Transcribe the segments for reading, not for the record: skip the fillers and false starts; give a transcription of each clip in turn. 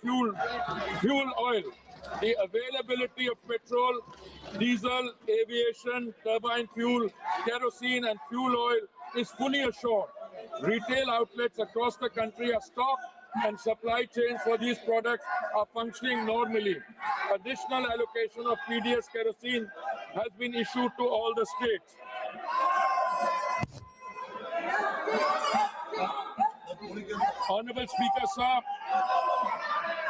fuel oil. The availability of petrol, diesel, aviation, turbine fuel, kerosene, and fuel oil is fully assured. Retail outlets across the country are stocked and supply chains for these products are functioning normally. Additional allocation of PDS kerosene has been issued to all the states. Honorable Speaker, sir,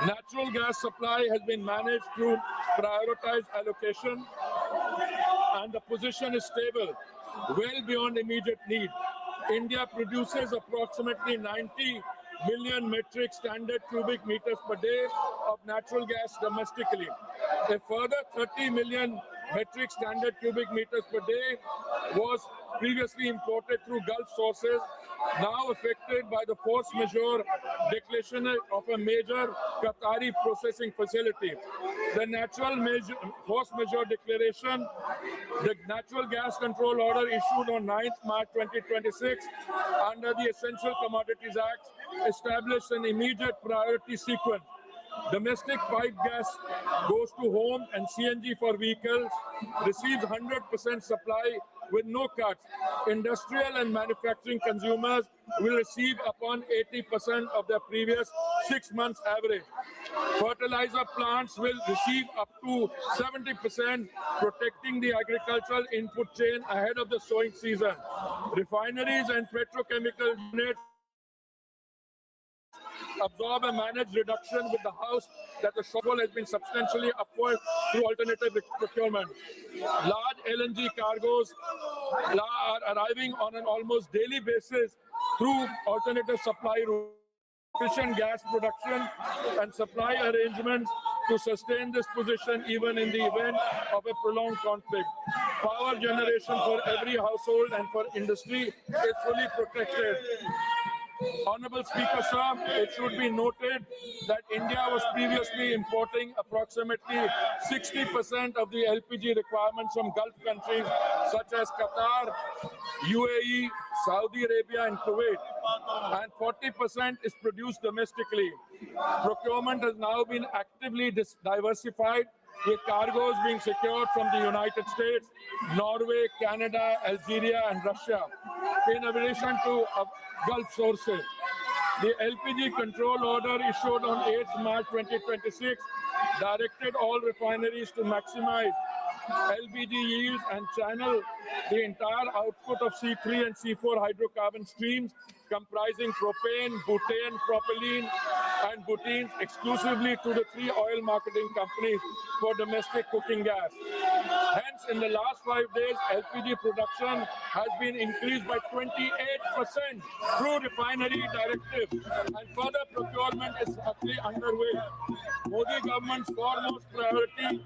natural gas supply has been managed through prioritized allocation and the position is stable, well beyond immediate need. India produces approximately 90 million metric standard cubic meters per day of natural gas domestically. A further 30 million metric standard cubic meters per day was previously imported through Gulf sources, now affected by the force majeure declaration of a major Qatari processing facility. The force majeure declaration, the Natural Gas Control Order issued on 9th March 2026 under the Essential Commodities Act established an immediate priority sequence. Domestic pipe gas goes to home and CNG for vehicles, receives 100% supply with no cuts. Industrial and manufacturing consumers will receive upon 80% of their previous 6 months average. Fertilizer plants will receive up to 70%, protecting the agricultural input chain ahead of the sowing season. Refineries and petrochemical units absorb a managed reduction with the House that the shortfall has been substantially upward through alternative procurement. Large LNG cargoes are arriving on an almost daily basis through alternative supply routes. Efficient gas production and supply arrangements to sustain this position even in the event of a prolonged conflict. Power generation for every household and for industry is fully protected. Honorable Speaker, sir, it should be noted that India was previously importing approximately 60% of the LPG requirements from Gulf countries such as Qatar, UAE, Saudi Arabia, and Kuwait, and 40% is produced domestically. Procurement has now been actively diversified, with cargoes being secured from the United States, Norway, Canada, Algeria, and Russia, in addition to Gulf sources. The LPG control order issued on 8th March 2026 directed all refineries to maximize LPG yields and channel the entire output of C3 and C4 hydrocarbon streams comprising propane, butane, propylene, and butenes exclusively to the 3 oil marketing companies for domestic cooking gas. Hence, in the last 5 days, LPG production has been increased by 28% through refinery directive, and further procurement is actually underway. Modi government's foremost priority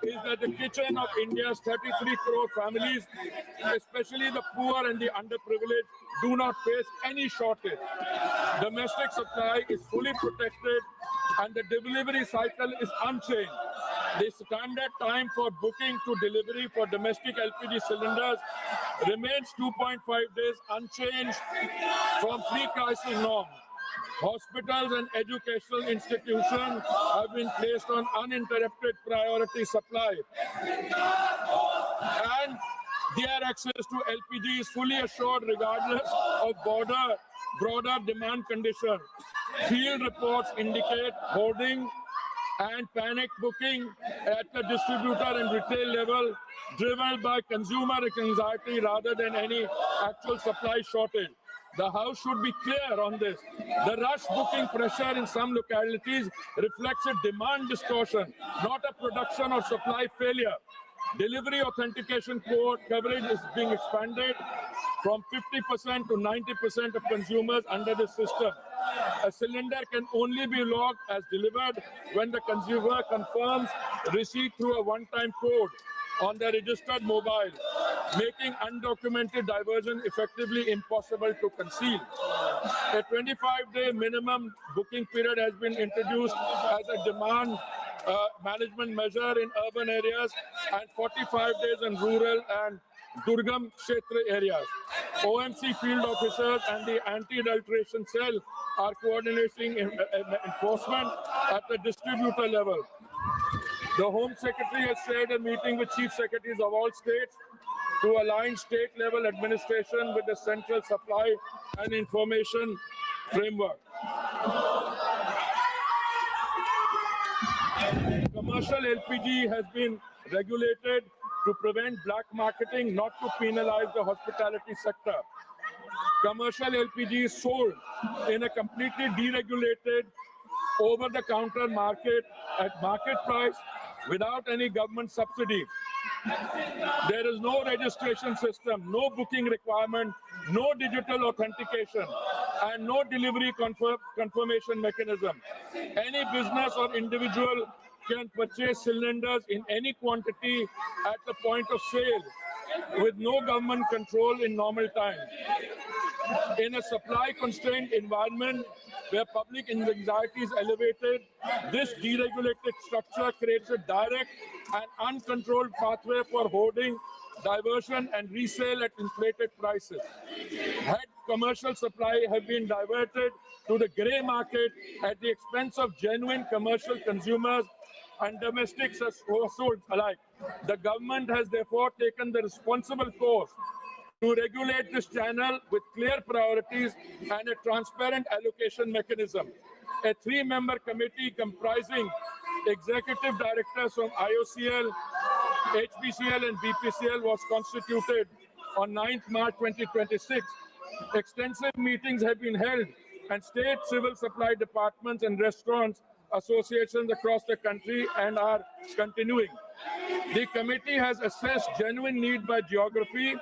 is that the kitchen of India's 33 crore families, especially the poor and the underprivileged, do not face any shortage. Domestic supply is fully protected and the delivery cycle is unchanged. The standard time for booking to delivery for domestic LPG cylinders remains 2.5 days, unchanged from pre-crisis norm. Hospitals and educational institutions have been placed on uninterrupted priority supply. And their access to LPG is fully assured regardless of broader demand conditions. Field reports indicate hoarding and panic booking at the distributor and retail level, driven by consumer anxiety rather than any actual supply shortage. The House should be clear on this. The rush booking pressure in some localities reflects a demand distortion, not a production or supply failure. Delivery authentication code coverage is being expanded from 50% to 90% of consumers under this system. A cylinder can only be logged as delivered when the consumer confirms receipt through a one-time code on the registered mobile, making undocumented diversion effectively impossible to conceal. A 25-day minimum booking period has been introduced as a demand management measure in urban areas and 45 days in rural and Durgam Kshetra areas. OMC field officers and the anti-adulteration cell are coordinating enforcement at the distributor level. The Home Secretary has shared a meeting with Chief Secretaries of all states to align state-level administration with the central supply and information framework. Commercial LPG has been regulated to prevent black marketing, not to penalize the hospitality sector. Commercial LPG is sold in a completely deregulated, over-the-counter market at market price without any government subsidy. There is no registration system, no booking requirement, no digital authentication, and no delivery confirmation mechanism. Any business or individual can purchase cylinders in any quantity at the point of sale with no government control in normal time. In a supply-constrained environment where public anxiety is elevated, this deregulated structure creates a direct and uncontrolled pathway for hoarding, diversion, and resale at inflated prices. Had commercial supply have been diverted to the grey market at the expense of genuine commercial consumers and domestic households alike, the government has therefore taken the responsible course to regulate this channel with clear priorities and a transparent allocation mechanism. A three-member committee comprising executive directors from IOCL, HPCL and BPCL was constituted on 9th March 2026. Extensive meetings have been held and state civil supply departments and restaurants associations across the country and are continuing. The committee has assessed genuine need by geography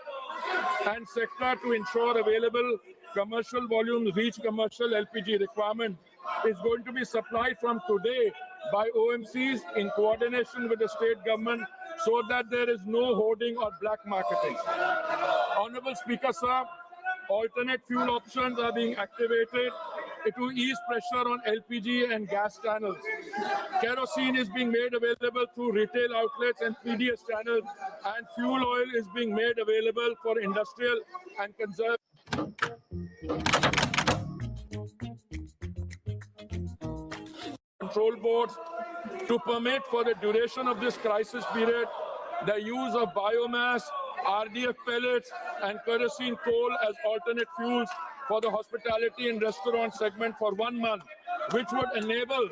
and sector to ensure available commercial volumes reach commercial LPG requirement is going to be supplied from today by OMCs in coordination with the state government so that there is no hoarding or black marketing. Honorable Speaker, sir, alternate fuel options are being activated to ease pressure on LPG and gas channels. Kerosene is being made available through retail outlets and PDS channels, and fuel oil is being made available for industrial and control boards to permit for the duration of this crisis period the use of biomass, RDF pellets, and kerosene coal as alternate fuels for the hospitality and restaurant segment for 1 month, which would enable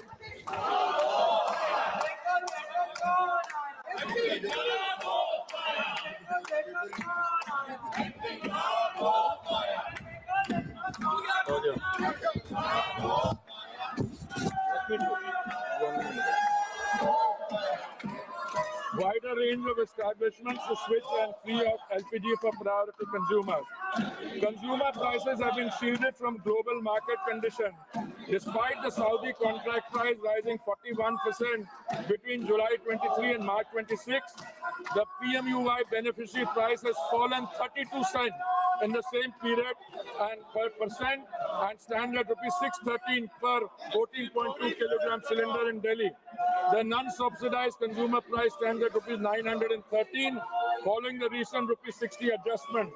wider range of establishments to switch and free up LPG for priority consumers. Consumer prices have been shielded from global market conditions. Despite the Saudi contract price rising 41% between July 23 and March 26, the PMUY beneficiary price has fallen 32 cents in the same period and per percent and stand at rupees 613 per 14.2 kilogram cylinder in Delhi. The non-subsidized consumer price stands at rupees 913 following the recent rupees 60 adjustment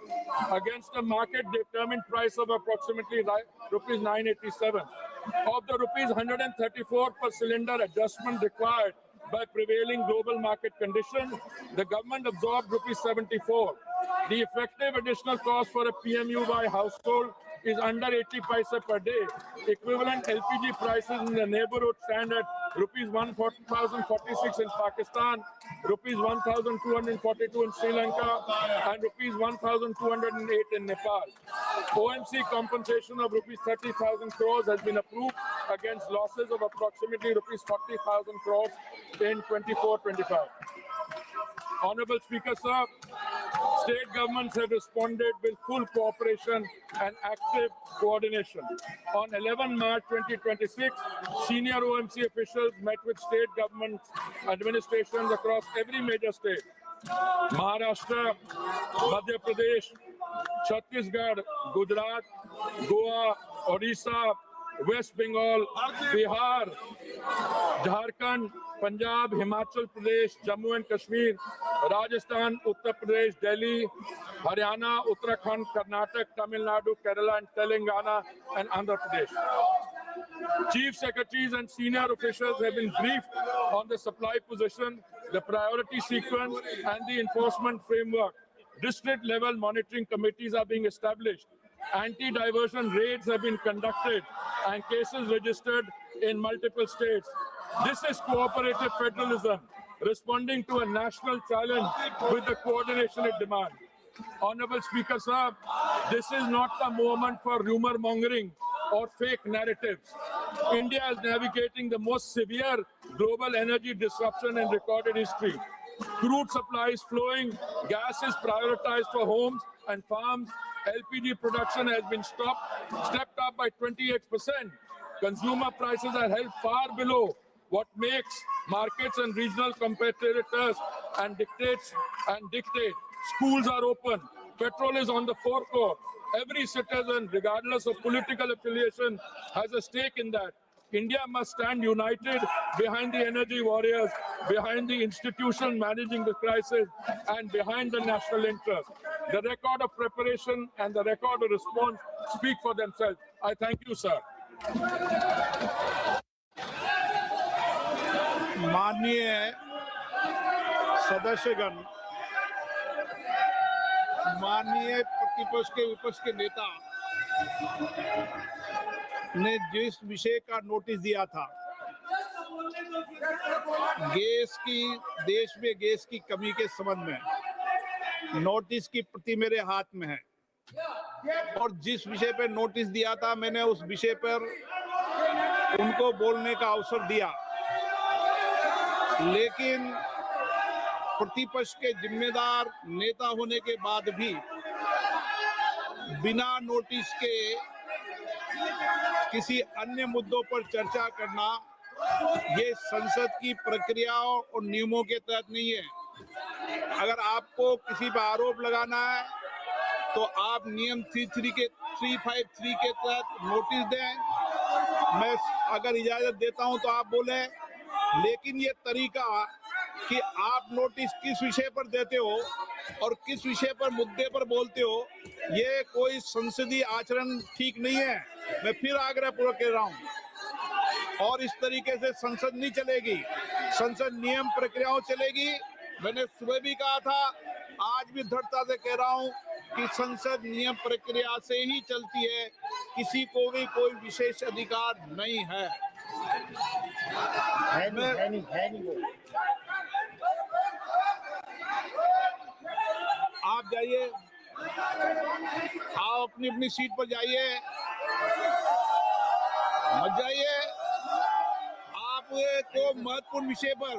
against a market-determined price of approximately rupees 987. Of the rupees 134 per cylinder adjustment required by prevailing global market conditions, the government absorbed rupees 74. The effective additional cost for a PMUY household is under 80 paisa per day. Equivalent LPG prices in the neighborhood stand at rupees 1,046 in Pakistan, rupees 1,242 in Sri Lanka, and rupees 1,208 in Nepal. OMC compensation of rupees 30,000 crores has been approved against losses of approximately rupees 40,000 crores in 24-25. Honorable Speaker, sir, state governments have responded with full cooperation and active coordination. On 11 March 2026, senior OMC officials met with state government administrations across every major state: Maharashtra, Madhya Pradesh, Chhattisgarh, Gujarat, Goa, Odisha, West Bengal, Bihar, Jharkhand, Punjab, Himachal Pradesh, Jammu and Kashmir, Rajasthan, Uttar Pradesh, Delhi, Haryana, Uttarakhand, Karnataka, Tamil Nadu, Kerala and Telangana and Andhra Pradesh. Chief secretaries and senior officials have been briefed on the supply position, the priority sequence and the enforcement framework. District level monitoring committees are being established. Anti-diversion raids have been conducted and cases registered in multiple states. This is cooperative federalism, responding to a national challenge with the coordination it demands. Honorable Speaker Sahab, this is not the moment for rumor mongering or fake narratives. India is navigating the most severe global energy disruption in recorded history. Crude supply is flowing, gas is prioritized for homes and farms, LPG production has been stepped up by 28%. Consumer prices are held far below what makes markets and regional competitors and dictate. Schools are open. Petrol is on the forecourt. Every citizen, regardless of political affiliation, has a stake in that. India must stand united behind the energy warriors, behind the institution managing the crisis, and behind the national interest. The record of preparation and the record of response speak for themselves. I thank you, sir. माननीय सदस्यगण, माननीय प्रतिपक्ष के विपक्ष के नेता ने जिस विषय का नोटिस दिया था, देश में गैस की कमी के संबंध में, नोटिस की प्रति मेरे हाथ में है और जिस विषय पर नोटिस दिया था मैंने उस विषय पर उनको बोलने का अवसर दिया, लेकिन प्रतिपक्ष के जिम्मेदार नेता होने के बाद भी बिना नोटिस के किसी अन्य मुद्दों पर चर्चा करना ये संसद की प्रक्रियाओं और नियमों के तहत नहीं है। अगर आपको किसी पर आरोप लगाना है तो आप नियम 353 के तहत नोटिस दें। मैं अगर इजाजत देता हूं तो आप बोलें, लेकिन ये तरीका कि आप नोटिस किस विषय पर देते हो और किस विषय पर मुद्दे पर बोलते हो, ये कोई संसदीय आचरण ठीक नहीं है। मैं फिर आग्रह पूर्वक कह रहा हूं, और इस तरीके से संसद नहीं चलेगी, संसद नियम प्रक्रियाओं चलेगी। मैंने सुबह भी कहा था, आज भी दृढ़ता से कह रहा हूं कि संसद नियम प्रक्रिया से ही चलती है, किसी को भी कोई विशेष अधिकार नहीं है। आप जाइए, आप अपनी अपनी सीट पर जाइए, मत जाइए। आपको महत्वपूर्ण विषय पर,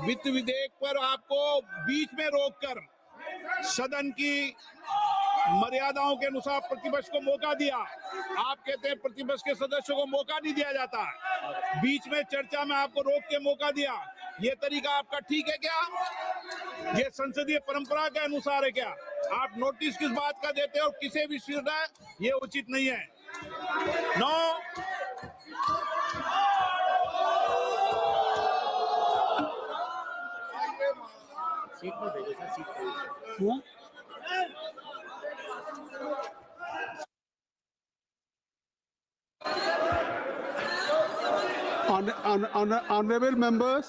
वित्त विधेयक पर आपको बीच में रोककर सदन की मर्यादाओं के अनुसार प्रतिपक्ष को मौका दिया। आप कहते हैं प्रतिपक्ष के सदस्यों को मौका नहीं दिया जाता, बीच में चर्चा में आपको रोक के मौका दिया। ये तरीका आपका ठीक है क्या? ये संसदीय परंपरा के अनुसार है क्या? आप नोटिस किस बात का देते हो और किसे भी स्वीकार है, ये उचित नहीं है। नो सीट पर भेजो सर, सीट पर। Honorable members,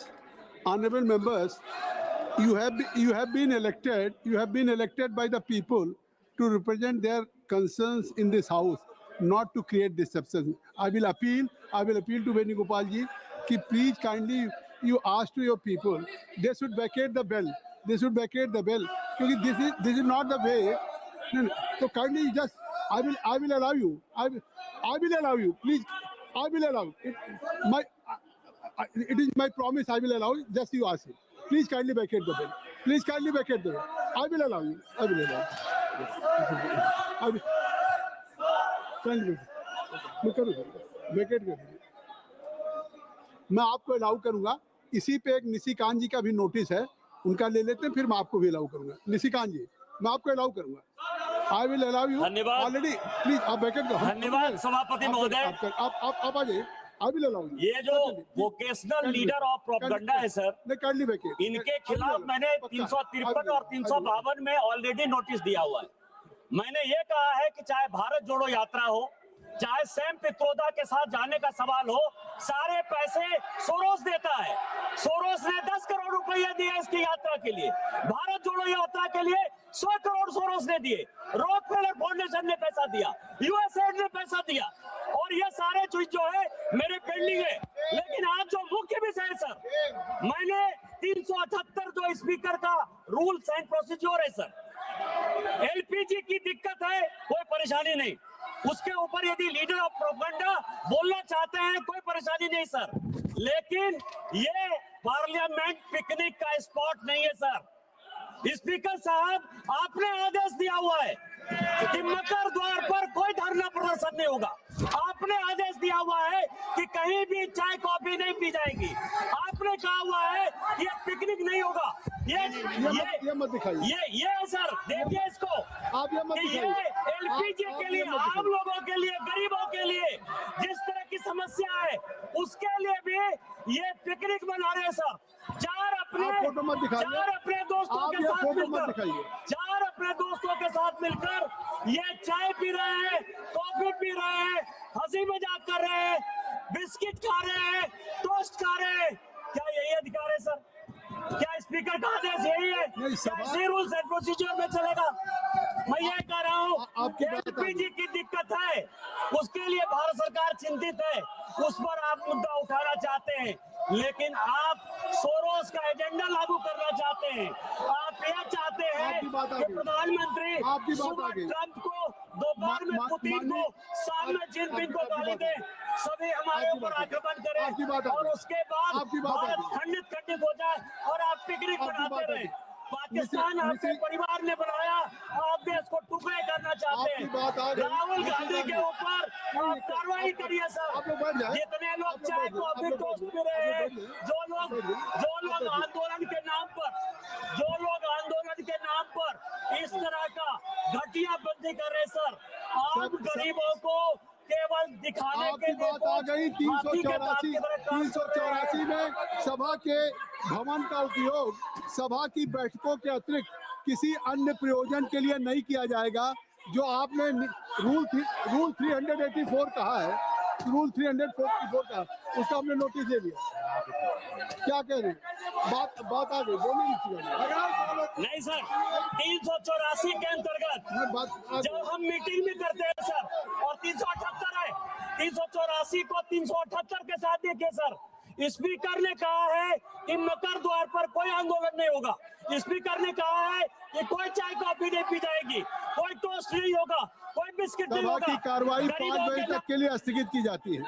you have been elected by the people to represent their concerns in this house, not to create disruption. I will appeal to Venugopal ji कि please kindly you ask to your people, they should vacate the bell. क्योंकि this is not the way. So kindly just I will allow you. I will allow you. Please, I will allow it. It is my promise. I will allow you. Just you ask it. Please kindly vacate the bell. I will allow you. Kindly vacate. मैं आपको allow करूंगा। इसी पे एक निशिकांत जी का भी notice है, उनका ले लेते हैं, फिर मैं आपको भी अलाउ करूंगा। निशिकांत जी, मैं आपको अलाउ करूंगा। I will allow you. धन्यवाद। Already, please आप बैकेट दो। धन्यवाद सभापति महोदय। आप आ जाइए, I will allow you. ये जो वोकेशनल लीडर ऑफ प्रोपेगेंडा है सर, इनके खिलाफ मैंने 353 और 352 में ऑलरेडी नोटिस दिया हुआ है। मैंने ये कहा है कि चाहे भारत जोड़ो यात्रा हो, चाहे सैम पित्रोदा के साथ जाने का सवाल हो, सारे पैसे सोरोस देता है। सोरोस ने 10 करोड़ रुपए दिए इसकी यात्रा के लिए। भारत जोड़ो यात्रा के लिए 100 करोड़ सोरोस ने दिए। रॉकफेलर फाउंडेशन ने पैसा दिया, यूएसएड ने पैसा दिया, और ये सारे चीज जो है मेरे पेंडिंग है। लेकिन आज जो मुख्य विषय है सर, मैंने 378 जो स्पीकर का रूल्स एंड प्रोसीजर है सर, एलपीजी की दिक्कत है, कोई परेशानी नहीं। उसके ऊपर यदि लीडर ऑफ प्रोपेगेंडा बोलना चाहते हैं, कोई परेशानी नहीं सर। लेकिन ये पार्लियामेंट पिकनिक का स्पॉट नहीं है सर। स्पीकर साहब, आपने आदेश दिया हुआ है कि मकर द्वार पर कोई धरना प्रदर्शन नहीं होगा। आपने आदेश दिया हुआ है कि कहीं भी चाय कॉफी नहीं पी जाएगी। आपने कहा हुआ है ये पिकनिक नहीं होगा। ये मत दिखाइए। ये है सर, देखिए इसको, आप ये मत कि ये एलपीजी के लिए, आम लोगों के लिए, गरीबों के लिए जिस तरह की समस्या है, उसके लिए भी ये पिकनिक मना रहे हैं सर। चार अपने दोस्तों के साथ मिलकर, ये चाय पी रहे हैं, कॉफी पी रहे हैं, हंसी मजाक कर रहे हैं, बिस्किट खा रहे हैं, टोस्ट खा रहे हैं। क्या यही अधिकार है सर? क्या स्पीकर का आदेश यही है? कैसे रूल्स एंड प्रोसीजर में चलेगा? मैं ये कह रहा हूँ, एलपीजी की दिक्कत है, उसके लिए भारत सरकार चिंतित है, उस पर आप मुद्दा उठाना चाहते हैं, लेकिन आप सोरोस का एजेंडा लागू करना चाहते हैं। आप यह चाहते हैं कि प्रधानमंत्री सुबह ट्रंप को, दोपहर में पुतिन को, शाम में जिनपिंग को गाली दे, सभी हमारे ऊपर आक्रमण करें, और उसके बाद भारत खंडित हो जाए और आप पिकनिक मनाते रहे। पाकिस्तान आपके परिवार ने बनाया, आप देश को टुकड़े करना चाहते हैं। राहुल गांधी के ऊपर कार्रवाई करिए सर। जितने लोग चाय कॉफी टोस्ट पी रहे हैं, जो लोग आंदोलन के नाम पर इस तरह का घटिया बंदी कर रहे सर, आप गरीबों को केवल दिखाने के लिए बात आ गई। 384 में सभा के भवन का उपयोग सभा की बैठकों के अतिरिक्त किसी अन्य प्रयोजन के लिए नहीं किया जाएगा, जो आपने रूल 384 कहा है, रूल 344 का, उसका हमने नोटिस दे दिया। क्या कह रहे हैं? बात आ गई, बोलिए। नहीं सर, 384 के अंतर्गत जब हम मीटिंग भी करते हैं सर, और 378 है, 384 को 378 के साथ देखिए सर। स्पीकर ने कहा है कि मकर द्वार पर कोई आंदोलन नहीं होगा। स्पीकर ने कहा है कि कोई चाय कॉफी नहीं पी जाएगी, कोई टोस्ट नहीं होगा, कोई बिस्किट नहीं होगा। सभा की कार्रवाई 5 बजे तक के लिए स्थगित की जाती है।